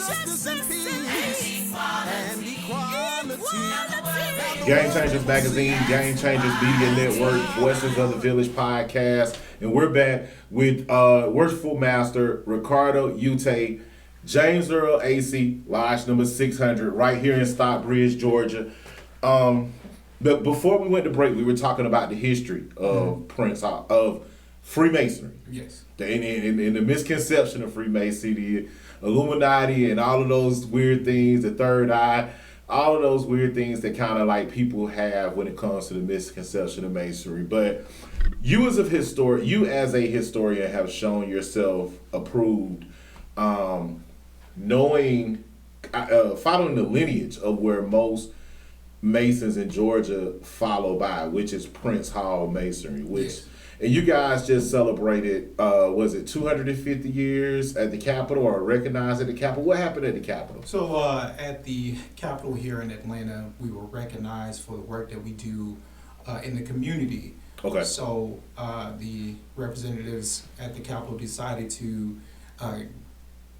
justice and peace and equality. Game Changers Magazine, Game Changers Media Network, Voices of the Village podcast, and we're back with Worshipful Master Ricardo, Utai, James Earl, Acey, Lodge number 600, right here in Stockbridge, Georgia. But before we went to break, we were talking about the history of Prince Hall, of Freemasonry. Yes. And the misconception of Freemasonry, the Illuminati, and all of those weird things, the third eye, all of those weird things that kind of like people have when it comes to the misconception of Masonry. But you as a historian have shown yourself approved, knowing, following the lineage of where most Masons in Georgia follow by, which is Prince Hall Masonry, Yes. And you guys just celebrated, was it 250 years at the Capitol, or recognized at the Capitol? What happened at the Capitol? So at the Capitol here in Atlanta, we were recognized for the work that we do in the community. Okay. So the representatives at the Capitol decided to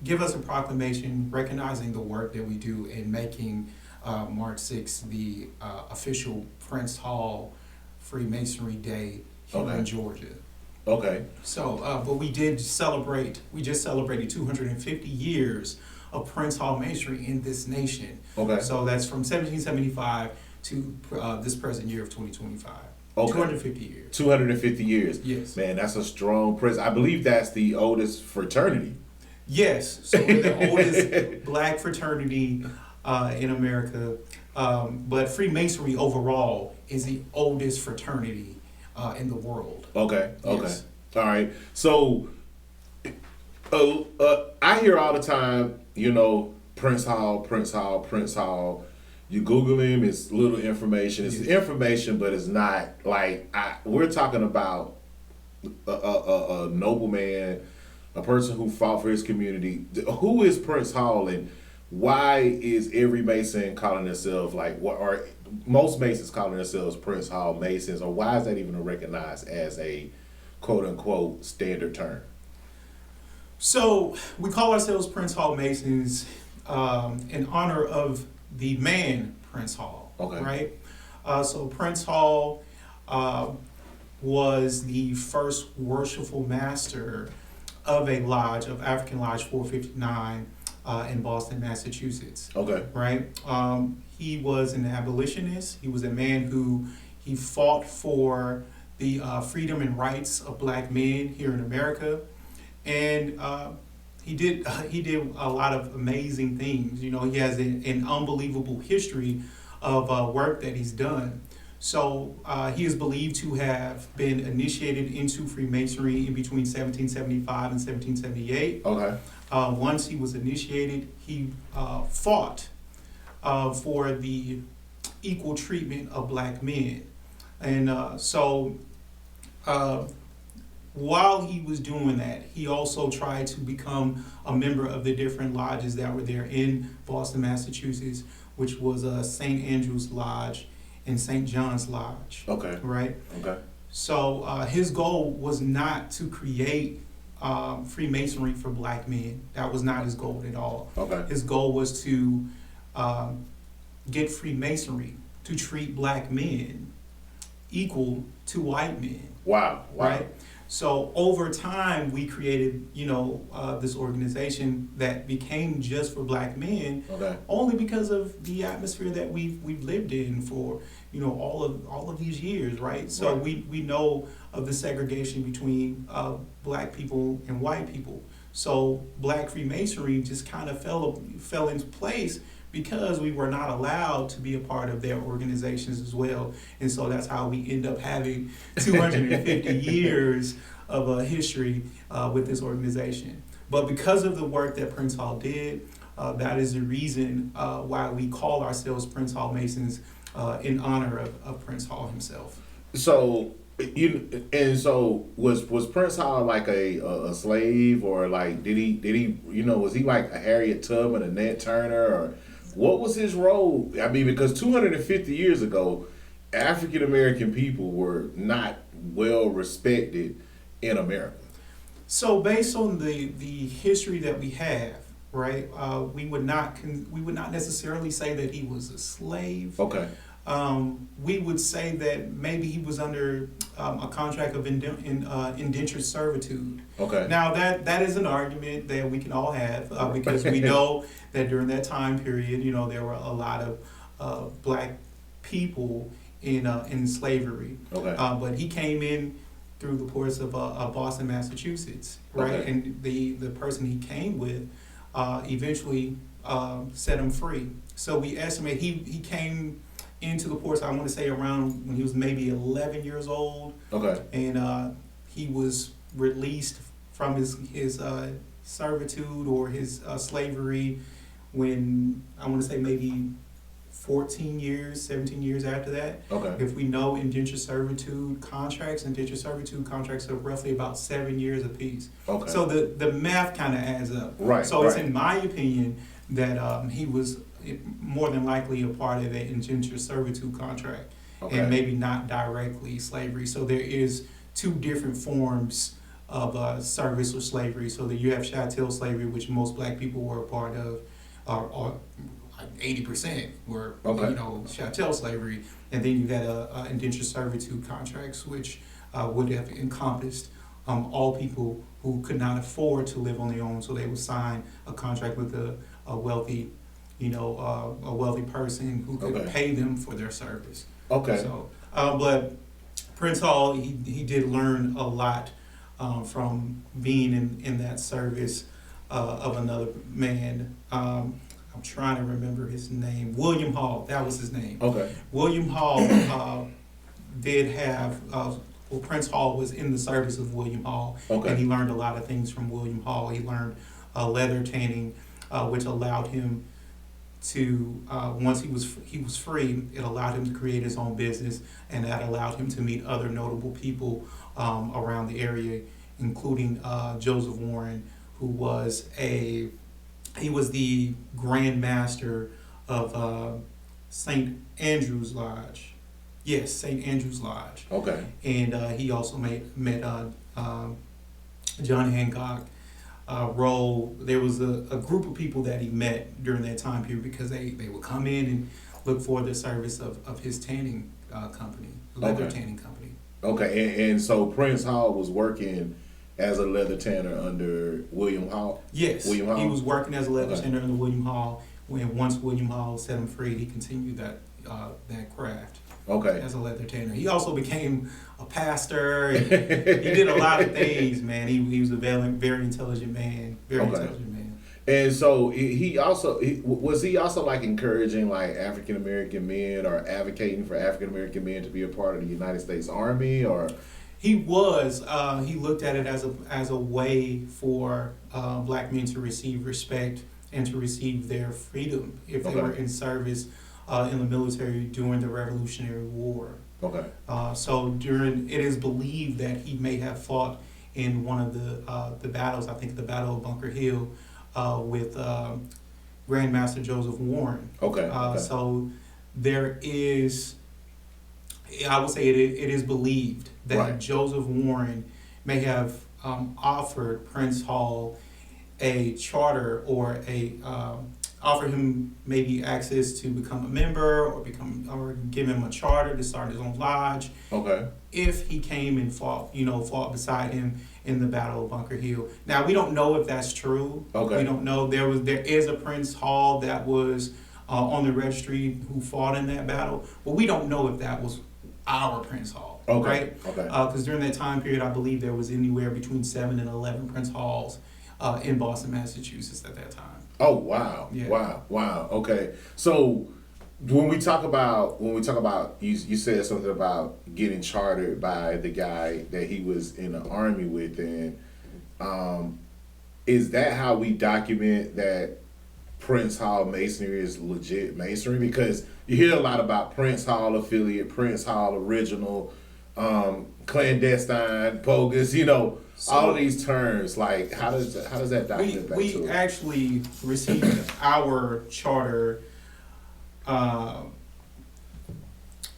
give us a proclamation recognizing the work that we do in making March 6th the official Prince Hall Freemasonry Day here in Georgia. Okay. So, but we just celebrated 250 years of Prince Hall Masonry in this nation. Okay. So that's from 1775 to this present year of 2025. Okay. 250 years. 250 years. Yes. Man, that's a strong presence. I believe that's the oldest fraternity. Yes. So we're the oldest black fraternity in America. But Freemasonry overall is the oldest fraternity in the world. Okay. Yes. All right. So I hear all the time, Prince Hall, Prince Hall, Prince Hall. You Google him, it's little information. It's information, but it's not like we're talking about a nobleman, a person who fought for his community. Who is Prince Hall, and why is every Mason calling themselves or most Masons calling themselves Prince Hall Masons, or why is that even recognized as a quote unquote standard term? So we call ourselves Prince Hall Masons in honor of the man Prince Hall. Okay. Right? So Prince Hall was the first worshipful master of a lodge, of African Lodge 459 in Boston, Massachusetts. Okay. Right? He was an abolitionist. He was a man who he fought for the freedom and rights of black men here in America, and he did a lot of amazing things. He has an unbelievable history of work that he's done. So he is believed to have been initiated into Freemasonry in between 1775 and 1778. Okay. Once he was initiated, he fought for the equal treatment of black men. And so while he was doing that, he also tried to become a member of the different lodges that were there in Boston, Massachusetts, which was St. Andrew's Lodge and St. John's Lodge. Okay. Right? Okay. So his goal was not to create Freemasonry for black men. That was not his goal at all. Okay. His goal was to get Freemasonry to treat black men equal to white men. Wow. Right? So over time, we created, this organization that became just for black men, only because of the atmosphere that we've lived in for, all of these years, right? So we know of the segregation between black people and white people. So black Freemasonry just kind of fell into place because we were not allowed to be a part of their organizations as well. And so that's how we end up having 250 years of a history with this organization. But because of the work that Prince Hall did, that is the reason why we call ourselves Prince Hall Masons in honor of Prince Hall himself. So was Prince Hall like a slave, or like did he was he like a Harriet Tubman, a Nat Turner, or what was his role? I mean, because 250 years ago, African American people were not well respected in America. So based on the history that we have, right? We would not necessarily say that he was a slave. Okay. We would say that maybe he was under a contract of indentured servitude. Okay. Now that is an argument that we can all have because we know that during that time period, there were a lot of black people in slavery. Okay. But he came in through the ports of Boston, Massachusetts, right? Okay. And the person he came with eventually set him free. So we estimate he came into the ports, I want to say around when he was maybe 11 years old. Okay. And he was released from his servitude or his slavery when I want to say maybe 14 years, 17 years after that. Okay. If we know indentured servitude contracts are roughly about 7 years apiece. Okay. So the math kind of adds up. Right. So right. it's in my opinion that he was more than likely a part of that indentured servitude contract, Okay. and maybe not directly slavery. So there is two different forms of service or slavery. So that you have chattel slavery, which most black people were a part of, or like 80% were, Okay. chattel slavery, and then you had indentured servitude contracts, which would have encompassed all people who could not afford to live on their own. So they would sign a contract with a wealthy, a wealthy person who could Okay. pay them for their service. Okay. So, but Prince Hall, he did learn a lot from being in that service of another man. I'm trying to remember his name. William Hall, that was his name. Okay. William Hall did have, Prince Hall was in the service of William Hall, Okay. and he learned a lot of things from William Hall. He learned leather tanning, which allowed him to, once he was free, it allowed him to create his own business, and that allowed him to meet other notable people around the area, including Joseph Warren, who was the Grand Master of St. Andrew's Lodge. Yes, St. Andrew's Lodge. Okay. And he also met John Hancock. There was a group of people that he met during that time period because they would come in and look for the service of his tanning company, leather Okay. tanning company. Okay. And so Prince Hall was working as a leather tanner under William Hall? Yes, William Hall? he was working as a leather Okay. tanner under William Hall. Once William Hall set him free, he continued that craft. Okay. As a leather tanner. He also became a pastor. And he did a lot of things, man. He was a very intelligent man. Very Okay. intelligent man. And so was he also like encouraging like African American men or advocating for African American men to be a part of the United States Army or? He was. He looked at it as a way for black men to receive respect and to receive their freedom if they Okay. were in service in the military during the Revolutionary War. Okay. So it is believed that he may have fought in one of the battles. I think the Battle of Bunker Hill with Grandmaster Joseph Warren. Okay. Okay. So there is, I would say it is believed that Right. Joseph Warren may have offered Prince Hall a charter or offer him maybe access to become a member or give him a charter to start his own lodge. Okay. If he came and fought beside him in the Battle of Bunker Hill. Now we don't know if that's true. Okay. We don't know. There is a Prince Hall that was on the registry who fought in that battle, but we don't know if that was our Prince Hall. Okay. Right? Okay. Because during that time period, I believe there was anywhere between 7 and 11 Prince Halls in Boston, Massachusetts at that time. Oh wow. Yeah. Wow. Okay. So when we talk about you said something about getting chartered by the guy that he was in the army with, and is that how we document that Prince Hall Masonry is legit masonry? Because you hear a lot about Prince Hall affiliate, Prince Hall original, clandestine, bogus, all of these terms. Like how does that document back to We it? actually received our charter.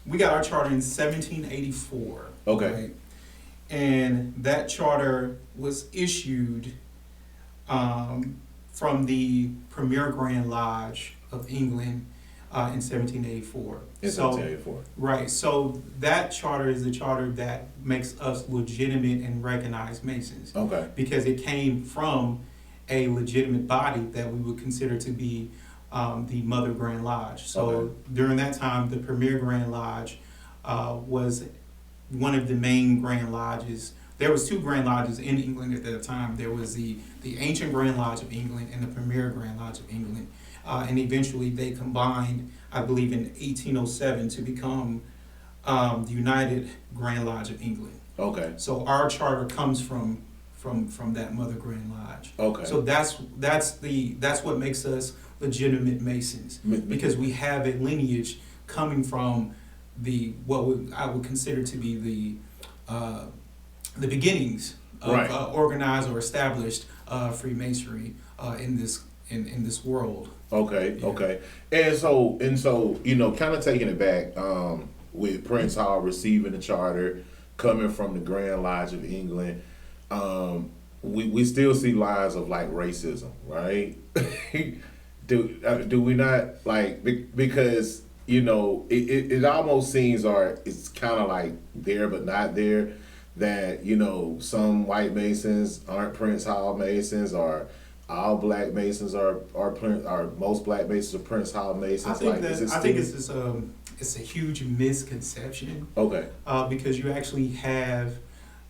We got our charter in 1784. Okay. Right? And that charter was issued from the Premier Grand Lodge of England in 1784. In 1784. Right. So that charter is the charter that makes us legitimate and recognized Masons. Okay. Because it came from a legitimate body that we would consider to be the Mother Grand Lodge. So during that time, the Premier Grand Lodge was one of the main Grand Lodges. There was two Grand Lodges in England at that time. There was the Ancient Grand Lodge of England and the Premier Grand Lodge of England. And eventually they combined, I believe in 1807, to become the United Grand Lodge of England. Okay. So our charter comes from that Mother Grand Lodge. Okay. So that's what makes us legitimate Masons, because we have a lineage coming from I would consider to be the beginnings of organized or established Freemasonry in this world. Okay. Yeah. Okay. And so kind of taking it back with Prince Hall receiving the charter, coming from the Grand Lodge of England. We still see lines of like racism, right? do we not, like, because it almost seems, or it's kind of like there but not there, that some white Masons aren't Prince Hall Masons, or all black Masons are most black Masons are Prince Hall Masons. I think it's a huge misconception. Okay. Because you actually have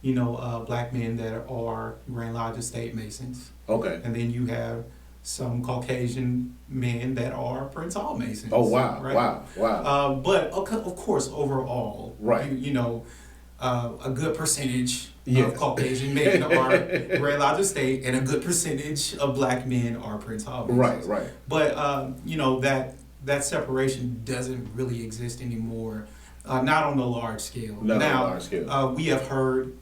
black men that are Grand Lodge Estate Masons. Okay. And then you have some Caucasian men that are Prince Hall Masons. Oh, wow. Right? Wow. But of course, overall, right. A good percentage yes. of Caucasian men are Grand Lodge Estate, and a good percentage of black men are Prince Hall Masons. Right. But that separation doesn't really exist anymore. Not on the large scale. Not on the large scale. We have heard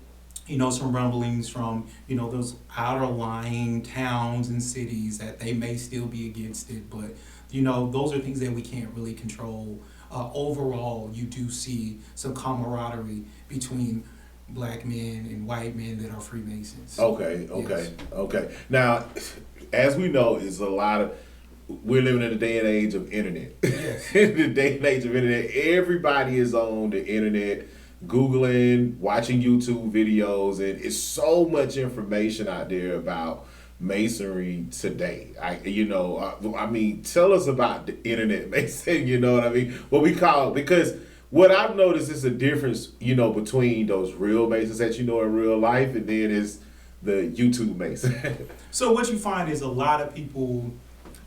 some rumblings from, those outer lying towns and cities that they may still be against it, but, those are things that we can't really control. Overall, you do see some camaraderie between black men and white men that are Freemasons. Okay. Now, as we know, we're living in a day and age of internet. Yes. In the day and age of internet, everybody is on the internet, Googling, watching YouTube videos, and it's so much information out there about Masonry today. Tell us about the internet Mason. You know what I mean? What we call, because what I've noticed is a difference, between those real Masons that in real life, and then is the YouTube Mason. So what you find is a lot of people,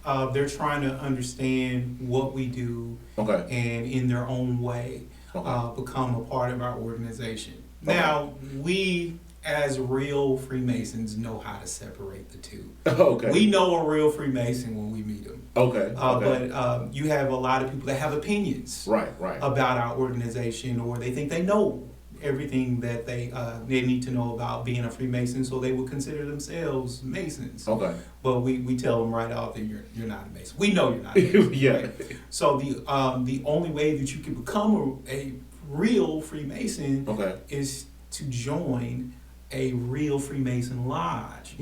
they're trying to understand what we do, okay, and in their own way, become a part of our organization. Okay. Now, we as real Freemasons know how to separate the two. Okay. We know a real Freemason when we meet them. Okay. But you have a lot of people that have opinions right. about our organization, or they think they know everything that they need to know about being a Freemason, so they would consider themselves Masons. Okay. But we tell them right out that you're not a Mason. We know you're not a Mason. Yeah. Right? So the only way that you can become a real Freemason, okay, is to join a real Freemason lodge.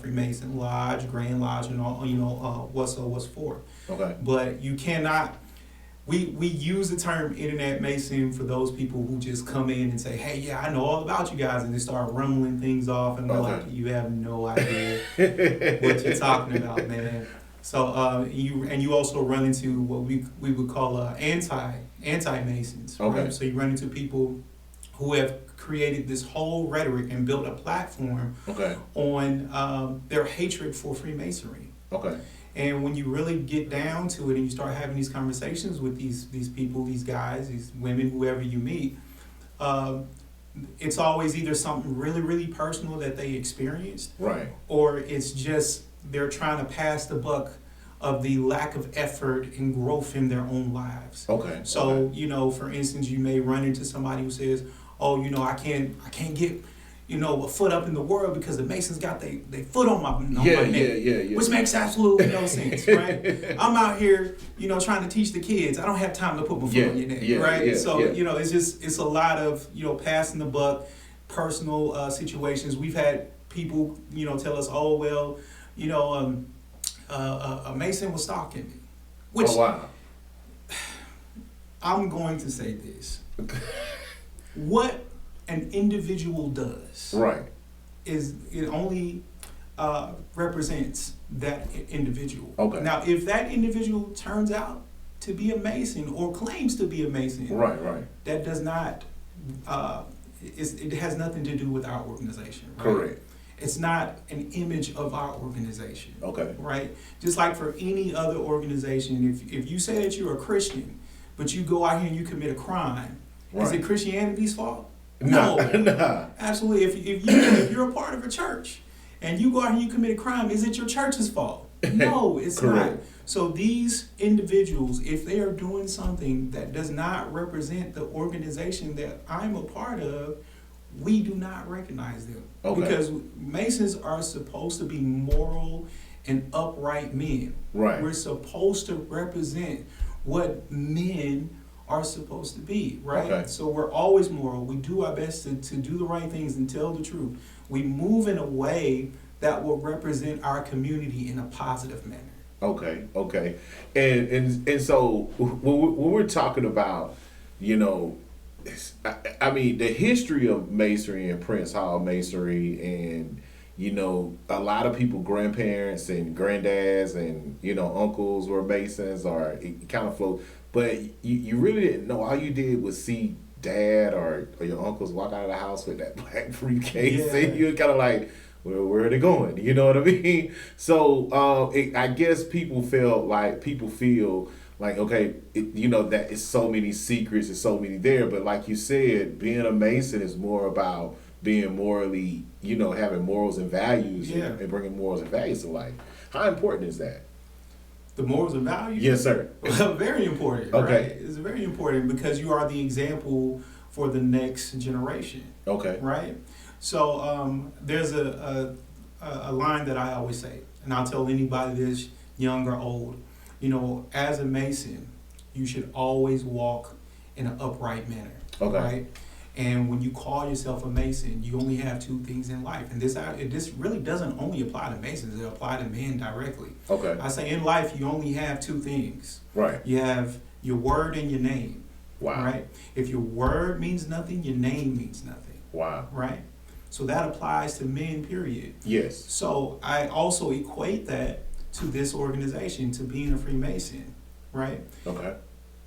Freemason lodge, Grand Lodge, and all, what's forth. Okay. But you cannot. We use the term internet Mason for those people who just come in and say, hey, yeah, I know all about you guys, and they start rumbling things off, and we're like, you have no idea what you're talking about, man. So you also run into what we would call anti-Masons, okay, right? So you run into people who have created this whole rhetoric and built a platform, okay, on their hatred for Freemasonry. Okay. And when you really get down to it and you start having these conversations with these people, these guys, these women, whoever you meet, it's always either something really, really personal that they experienced, right, or it's just they're trying to pass the buck of the lack of effort and growth in their own lives. Okay. So, for instance, you may run into somebody who says, oh, I can't get, a foot up in the world because the Masons got they foot on my neck. Yeah. Which makes absolutely no sense, right? I'm out here, trying to teach the kids. I don't have time to put my foot on your neck, right? It's a lot of, passing the buck, personal situations. We've had people, tell us, oh, well, a Mason was stalking me. Which, oh, wow. I'm going to say this. What an individual does, right, is it only represents that individual. Okay. Now, if that individual turns out to be a Mason or claims to be a Mason, right, that does not, it has nothing to do with our organization. Right? Correct. It's not an image of our organization. Okay. Right? Just like for any other organization, if you say that you're a Christian, but you go out here and you commit a crime, right. Is it Christianity's fault? No. Nah. Absolutely. If you're a part of a church and you go out and you commit a crime, is it your church's fault? No, it's not. So these individuals, if they are doing something that does not represent the organization that I'm a part of, we do not recognize them. Okay. Because Masons are supposed to be moral and upright men. Right. We're supposed to represent what men are supposed to be, right? Okay. So we're always moral. We do our best to do the right things and tell the truth. We move in a way that will represent our community in a positive manner. Okay. And so when we're talking about, I mean, the history of Masonry and Prince Hall Masonry, and a lot of people, grandparents and granddads and uncles were Masons, or it kind of flows. But you really didn't know. All you did was see dad or your uncles walk out of the house with that black briefcase, Yeah. and you're kind of like, well, where are they going? You know what I mean? So I guess people feel like, okay, that it's so many secrets, it's so many there. But like you said, being a Mason is more about being morally, having morals and values, Yeah. and bringing morals and values to life. How important is that? The morals and values? Yes, sir. Very important. Okay. Right? It's very important because you are the example for the next generation. Okay. Right? So there's a line that I always say, and I'll tell anybody this, young or old, as a Mason, you should always walk in an upright manner. Okay. Right? And when you call yourself a Mason, you only have two things in life. And this really doesn't only apply to Masons, it applies to men directly. Okay. I say in life, you only have two things. Right. You have your word and your name. Wow. Right? If your word means nothing, your name means nothing. Wow. Right? So that applies to men, period. Yes. So I also equate that to this organization, to being a Freemason. Right? Okay.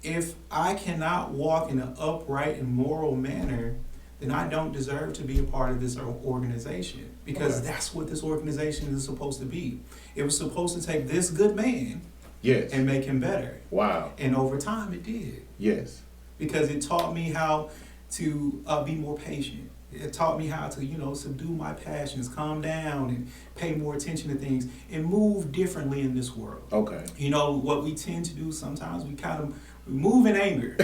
If I cannot walk in an upright and moral manner, then I don't deserve to be a part of this organization, because that's what this organization is supposed to be. It was supposed to take this good man, yes, and make him better. Wow. And over time it did. Yes. Because it taught me how to be more patient. It taught me how to, subdue my passions, calm down, and pay more attention to things, and move differently in this world. Okay. What we tend to do sometimes, we move in anger.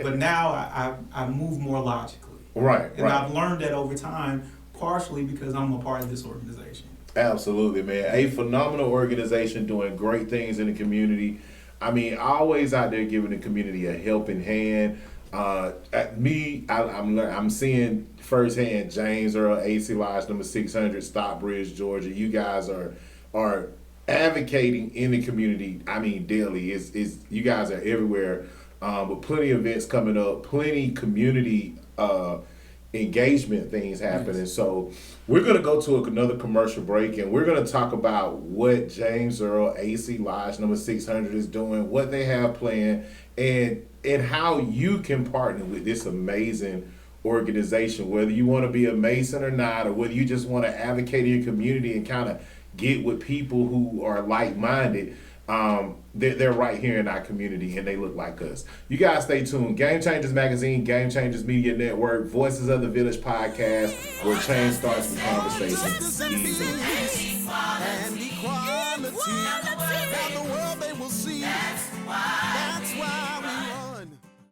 But now I move more logically. Right. And I've learned that over time, partially because I'm a part of this organization. Absolutely, man. A phenomenal organization doing great things in the community. I mean, always out there giving the community a helping hand. I'm seeing firsthand James Earl, Acey Lodge number 600, Stockbridge, Georgia. You guys are advocating in the community. I mean, daily. It's you guys are everywhere. But plenty of events coming up, plenty community engagement things happening. Yes. So we're going to go to another commercial break, and we're going to talk about what James Earl, Acey Lodge number 600 is doing, what they have planned, and how you can partner with this amazing organization, whether you want to be a Mason or not, or whether you just want to advocate in your community and kind of get with people who are like-minded. They're right here in our community, and they look like us. You guys stay tuned. Game Changers Magazine, Game Changers Media Network, Voices of the Village podcast, where change starts with conversation. Easy. And equality. Now the world they will see. That's why we